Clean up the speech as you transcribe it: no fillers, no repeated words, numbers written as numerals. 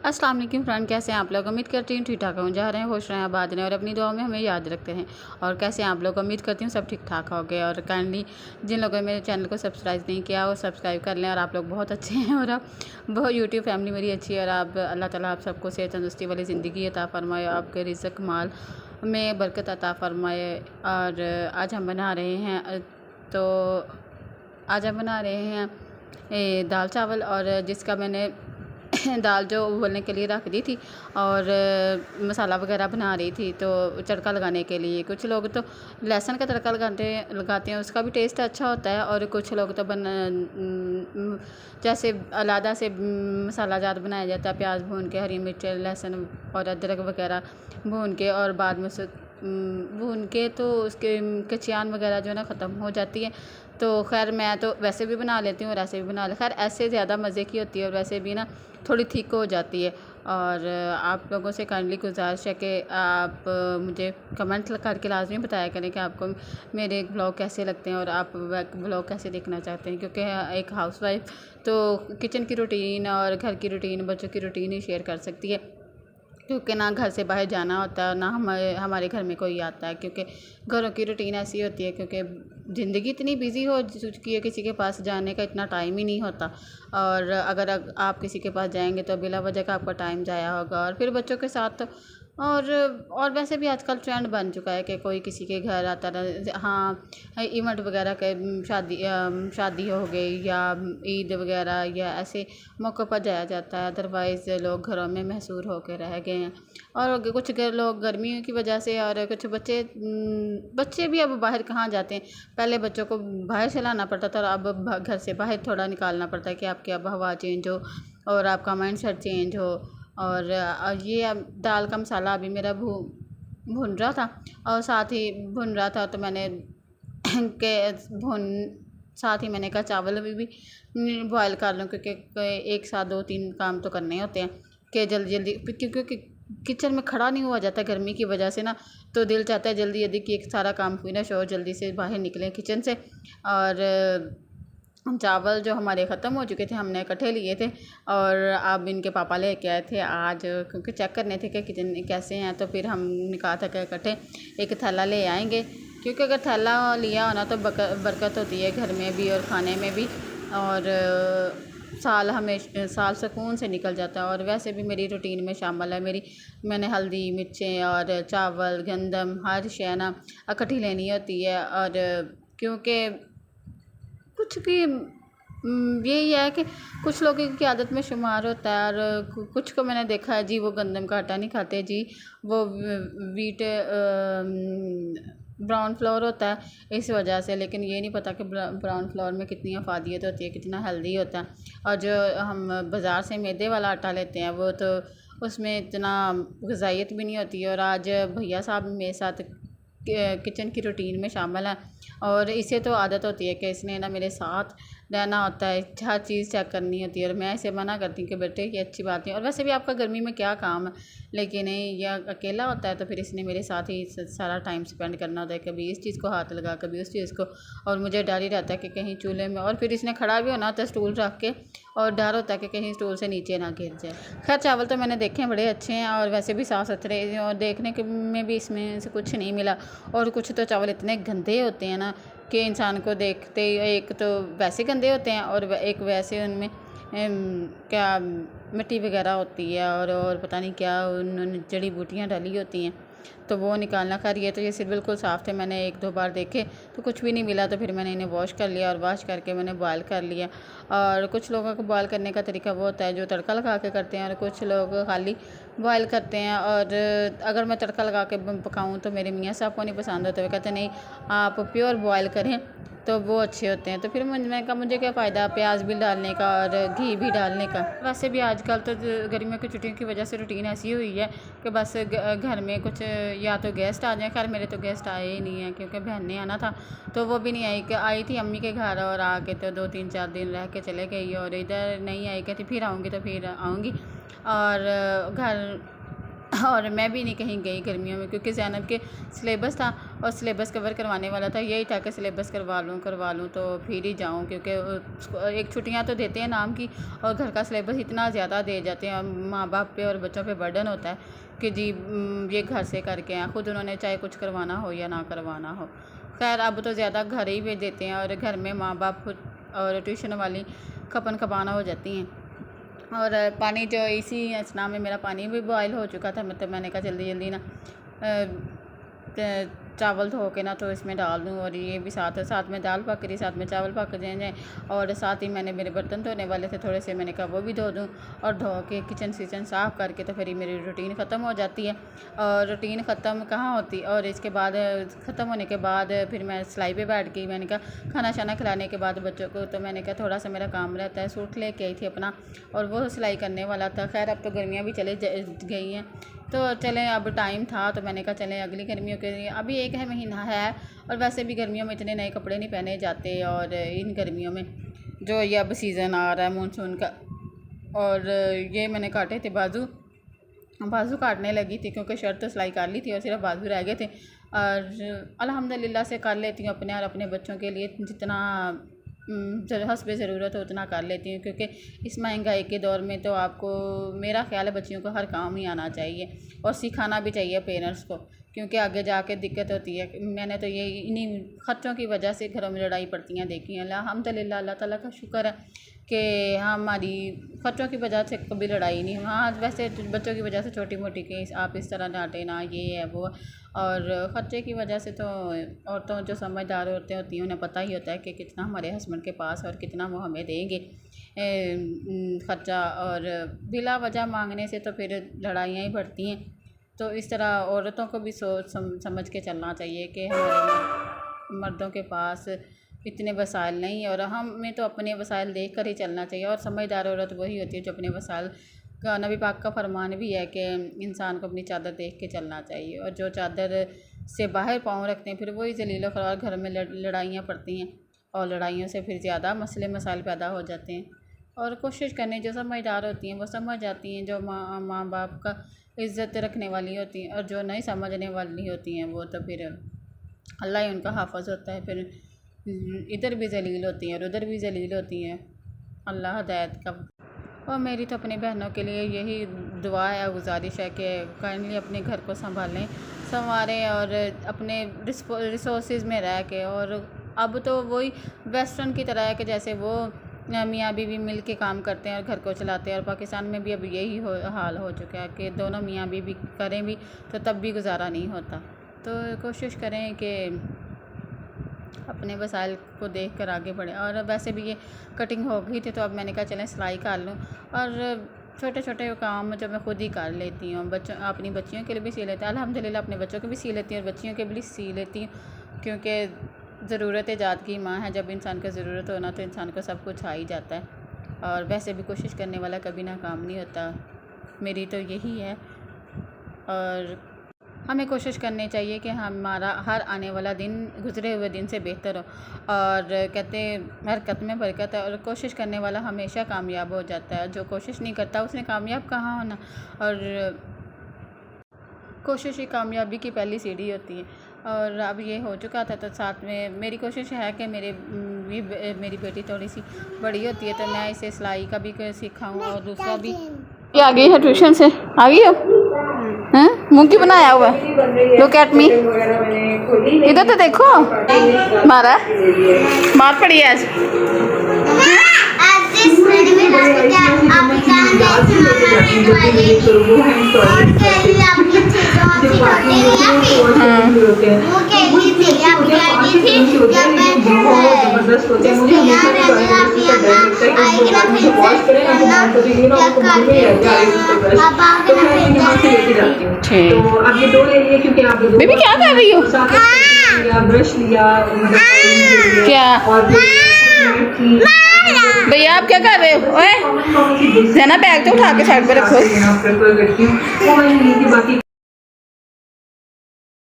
अस्सलाम वालेकुम फ्रेंड, कैसे हैं आप लोग। उम्मीद करती हूँ ठीक ठाक हों, जा रहे हैं, खुश रहें, आबाद रहें और अपनी दुआओं में हमें याद रखते हैं। और कैसे हैं आप लोग, उम्मीद करती हूँ सब ठीक ठाक हो गए। और काइंडली जिन लोगों ने मेरे चैनल को सब्सक्राइब नहीं किया वो सब्सक्राइब कर लें। और आप लोग बहुत अच्छे हैं और आप बहुत यूट्यूब फैमिली मेरी अच्छी है। और आप अल्लाह ताला आप सबको सेहत तंदुरुस्ती वाली ज़िंदगी अता फरमाए, आपके रिज़्क़ माल में बरकत अता फरमाए। और आज हम बना रहे हैं तो आज हम बना रहे हैं दाल चावल, और जिसका मैंने दाल जो उबलने के लिए रख दी थी और मसाला वगैरह बना रही थी तो तड़का लगाने के लिए। कुछ लोग तो लहसुन का तड़का लगाते हैं, उसका भी टेस्ट अच्छा होता है। और कुछ लोग तो जैसे अलहदा से मसाला ज़्यादा बनाया जाता है, प्याज भून के, हरी मिर्च, लहसुन और अदरक वगैरह भून के, और बाद में उसे भून के तो उसके कचियान वगैरह जो है ना ख़त्म हो जाती है। तो खैर मैं तो वैसे भी बना लेती हूँ और ऐसे भी बना ले, खैर ऐसे ज़्यादा मज़े की होती है और वैसे भी ना थोड़ी थिक हो जाती है। और आप लोगों से काइंडली गुजारिश है कि आप मुझे कमेंट करके लाजमी बताया करें कि आपको मेरे ब्लॉग कैसे लगते हैं और आप ब्लॉग कैसे देखना चाहते हैं। क्योंकि एक हाउसवाइफ तो किचन की रूटीन और घर की रूटीन, बच्चों की रूटीन ही शेयर कर सकती है, क्योंकि ना घर से बाहर जाना होता है ना हमारे घर में कोई आता है। क्योंकि घरों की रूटीन ऐसी होती है, क्योंकि ज़िंदगी इतनी बिज़ी हो चुकी है, किसी के पास जाने का इतना टाइम ही नहीं होता। और अगर आप किसी के पास जाएंगे तो बिला वजह का आपका टाइम ज़ाया होगा। और फिर बच्चों के साथ तो और वैसे भी आजकल ट्रेंड बन चुका है कि कोई किसी के घर आता रहा। हाँ, इवेंट वगैरह के शादी हो गई या ईद वगैरह या ऐसे मौक़ों पर जाया जाता है, अदरवाइज़ लोग घरों में महसूर होकर रह गए हैं। और कुछ लोग गर्मियों की वजह से, और कुछ बच्चे भी अब बाहर कहाँ जाते हैं। पहले बच्चों को बाहर से लाना पड़ता था और अब घर से बाहर थोड़ा निकालना पड़ता है कि आपकी अब हवा चेंज हो और आपका माइंड सेट चेंज हो। और ये अब दाल का मसाला अभी मेरा भुन रहा था, और साथ ही भुन रहा था तो मैंने के भुन साथ ही मैंने कहा चावल भी बॉयल कर लूँ, क्योंकि एक साथ 2-3 काम तो करने होते हैं कि जल्दी जल्दी, क्योंकि किचन में खड़ा नहीं हुआ जाता गर्मी की वजह से ना। तो दिल चाहता है जल्दी जल्दी कि एक सारा काम फिनिश हो, जल्दी से बाहर निकलें किचन से। और चावल जो हमारे ख़त्म हो चुके थे, हमने इकट्ठे लिए थे और अब इनके पापा लेके आए थे आज, क्योंकि चेक करने थे कि किचन कैसे हैं। तो फिर हमने कहा था कि इकट्ठे एक थैला ले आएंगे, क्योंकि अगर थैला लिया हो ना तो बरकत होती है घर में भी और खाने में भी। और साल सुकून से निकल जाता है। और वैसे भी मेरी रूटीन में शामिल है, मैंने हल्दी, मिर्चें और चावल, गंदम, हर शय ना इकट्ठी लेनी होती है। और क्योंकि कुछ की यही है कि कुछ लोगों की आदत में शुमार होता है। और कुछ को मैंने देखा है जी, वो गंदम का आटा नहीं खाते जी, वो वीट ब्राउन फ्लोर होता है इस वजह से। लेकिन ये नहीं पता कि ब्राउन फ्लोर में कितनी अफादियत होती है, कितना हेल्दी होता है। और जो हम बाज़ार से मैदे वाला आटा लेते हैं वो तो उसमें इतना ग़िज़ाइयत भी नहीं होती है। और आज भैया साहब मेरे साथ किचन की रूटीन में शामिल है, और इसे तो आदत होती है कि इसने ना मेरे साथ रहना होता है, हर चीज़ चेक करनी होती है। और मैं इसे मना करती हूँ कि बेटे ये अच्छी बात नहीं। और वैसे भी आपका गर्मी में क्या काम है, लेकिन यह अकेला होता है तो फिर इसने मेरे साथ ही सारा टाइम स्पेंड करना होता है, कभी इस चीज़ को हाथ लगा, कभी उस चीज़ को। और मुझे डर ही रहता है कि कहीं चूल्हे में, और फिर इसने खड़ा भी होना होता है स्टूल रख के, और डर होता है कि कहीं स्टूल से नीचे ना गिर जाए। खैर चावल तो मैंने देखे हैं बड़े अच्छे हैं और वैसे भी साफ़ सुथरे, और देखने के में भी इसमें से कुछ नहीं मिला। और कुछ तो चावल इतने गंदे होते हैं ना कि इंसान को देखते ही, एक तो वैसे गंदे होते हैं और एक वैसे उनमें क्या मिट्टी वगैरह होती है और पता नहीं क्या उन्होंने जड़ी बूटियाँ डाली होती हैं, तो वो निकालना। खैर ये सिर्फ बिल्कुल साफ़ थे, मैंने 1-2 बार देखे तो कुछ भी नहीं मिला, तो फिर मैंने इन्हें वॉश कर लिया और वॉश करके मैंने बॉयल कर लिया। और कुछ लोगों को बॉयल करने का तरीका वो होता है जो तड़का लगा के करते हैं, और कुछ लोग खाली बॉयल करते हैं। और अगर मैं तड़का लगा के पकाऊँ तो मेरे मियाँ साहब को नहीं पसंद होता, वो कहते नहीं आप प्योर बॉयल करें तो वो अच्छे होते हैं। तो फिर मैंने कहा मुझे क्या फ़ायदा प्याज भी डालने का और घी भी डालने का। वैसे भी आजकल तो गर्मियों की छुट्टियों की वजह से रूटीन ऐसी हुई है कि बस घर में कुछ या तो गेस्ट आ जाएं। खैर मेरे तो गेस्ट आए ही नहीं हैं, क्योंकि बहन ने आना था तो वो भी नहीं आई थी अम्मी के घर, और आके तो 2-3-4 दिन रह के चले गई। और इधर नहीं आई, कहती फिर आऊँगी तो फिर आऊँगी। और घर और मैं भी नहीं कहीं गई गर्मियों में, क्योंकि ज़ैनब के सिलेबस था और सिलेबस कवर करवाने वाला था। यही था कि सिलेबस करवा लूँ तो फिर ही जाऊँ, क्योंकि एक छुट्टियाँ तो देते हैं नाम की, और घर का सिलेबस इतना ज़्यादा दे जाते हैं, माँ बाप पे और बच्चों पे बर्डन होता है कि जी ये घर से करके आए, ख़ुद उन्होंने चाहे कुछ करवाना हो या ना करवाना हो। खैर अब तो ज़्यादा घर ही भेज देते हैं, और घर में माँ बाप खुद और ट्यूशन वाली खपन खपाना हो जाती हैं। और पानी जो इसी स्नान में मेरा पानी भी बॉयल हो चुका था, मतलब मैंने कहा जल्दी जल्दी ना चावल धो के ना तो इसमें डाल दूँ, और ये भी साथ में दाल पक रही, साथ में चावल पक जाए, और साथ ही मैंने मेरे बर्तन धोने वाले थे थोड़े से, मैंने कहा वो भी धो दूँ, और धो के किचन साफ़ करके तो फिर मेरी रूटीन ख़त्म हो जाती है। और रूटीन ख़त्म कहाँ होती, और इसके बाद ख़त्म होने के बाद फिर मैं सिलाई पे बैठ गई। मैंने कहा खाना शाना खिलाने के बाद बच्चों को, तो मैंने कहा थोड़ा सा मेरा काम रहता है, सूट लेके आई थी अपना और वो सिलाई करने वाला था। खैर अब तो गर्मियाँ भी चले गई हैं, तो चलें अब टाइम था तो मैंने कहा चलें अगली गर्मियों के लिए, अभी एक है महीना है, और वैसे भी गर्मियों में इतने नए कपड़े नहीं पहने जाते, और इन गर्मियों में जो ये अब सीज़न आ रहा है मानसून का। और ये मैंने काटे थे बाजू काटने लगी थी, क्योंकि शर्ट तो सिलाई कर ली थी और सिर्फ बाजू रह गए थे, और अल्हम्दुलिल्लाह से कर लेती हूँ अपने और अपने बच्चों के लिए जितना हस्ब ज़रूरत हो उतना कर लेती हूँ, क्योंकि इस महंगाई के दौर में तो आपको, मेरा ख्याल है बच्चियों को हर काम ही आना चाहिए और सिखाना भी चाहिए पेरेंट्स को, क्योंकि आगे जाके दिक्कत होती है। मैंने तो ये इन्हीं ख़र्चों की वजह से घरों में लड़ाई पड़ती हैं देखी हैं। अल्हम्दुलिल्लाह अल्लाह ताला का शुक्र है कि हमारी ख़र्चों की वजह से कभी लड़ाई नहीं। हाँ वैसे बच्चों की वजह से छोटी मोटी कि आप इस तरह डांटे ना, ये है वो, और ख़र्चे की वजह से तो औरतों जो समझदार औरतें होती हैं उन्हें पता ही होता है कि कितना हमारे हस्बैंड के पास और कितना वो हमें देंगे ख़र्चा, और बिला वजह मांगने से तो फिर लड़ाइयाँ ही बढ़ती हैं। तो इस तरह औरतों को भी सोच समझ के चलना चाहिए कि हमारे मर्दों के पास इतने वसाइल नहीं, और हमें तो अपने वसाइल देख कर ही चलना चाहिए। और समझदार औरत वही होती है जो अपने वसाइल का, नबी पाक का फरमान भी है कि इंसान को अपनी चादर देख के चलना चाहिए, और जो चादर से बाहर पाँव रखते हैं फिर वही जलील ख़रार घर में लड़ाइयाँ पड़ती हैं, और लड़ाइयों से फिर ज़्यादा मसले मसाइल पैदा हो जाते हैं। और कोशिश करनी, जो समझदार होती हैं वो समझ जाती हैं, जो माँ बाप का इज़्ज़त रखने वाली होती हैं, और जो नहीं समझने वाली होती हैं वो तो फिर अल्लाह ही उनका हाफ़िज़ होता है, फिर इधर भी जलील होती हैं और उधर भी जलील होती हैं। अल्लाह हिदायत का। और मेरी तो अपनी बहनों के लिए यही दुआ है, गुजारिश है कि काइंडली अपने घर को संवारें और अपने रिसोर्सेज में रह के। और अब तो वही वेस्टर्न की तरह है कि जैसे वो मियाँ बीवी मिल के काम करते हैं और घर को चलाते हैं, और पाकिस्तान में भी अब यही हाल हो चुका है कि दोनों मियाँ बीवी करें भी तो तब भी गुजारा नहीं होता। तो कोशिश करें कि अपने वसाइल को देख कर आगे बढ़ें। और वैसे भी ये कटिंग हो गई थी तो अब मैंने कहा चलें सिलाई कर लूँ, और छोटे छोटे काम जो मैं खुद ही कर लेती हूँ, अपनी बच्चियों के लिए भी सी लेती हूँ, अल्हम्दुलिल्लाह अपने बच्चों के भी सी लेती हूँ और बच्चियों के भी सी लेती हूँ, क्योंकि ज़रूरत जात की माँ है। जब इंसान को ज़रूरत हो ना तो इंसान को सब कुछ आ ही जाता है, और वैसे भी कोशिश करने वाला कभी नाकाम नहीं होता, मेरी तो यही है। और हमें कोशिश करनी चाहिए कि हमारा हर आने वाला दिन गुज़रे हुए दिन से बेहतर हो, और कहते हरकत में बरकत है, और कोशिश करने वाला हमेशा कामयाब हो जाता है, जो कोशिश नहीं करता उसने कामयाब कहाँ होना। और कोशिश ही कामयाबी की पहली सीढ़ी होती है। और अब ये हो चुका था तो साथ में मेरी कोशिश है कि मेरी बेटी थोड़ी सी बड़ी होती है तो मैं इसे सिलाई का भी सिखाऊँ, और दूसरा भी। ये आ गई है ट्यूशन से, आ गई हो? हैं मुँह की बनाया हुआ, लुक एट मी, इधर तो देखो, मार पड़ी है आज। बेबी क्या कर रही हो? ब्रश लिया क्या भैया आप क्या कर रहे हो? ओए जना बैग तो उठा के साइड पे रखो।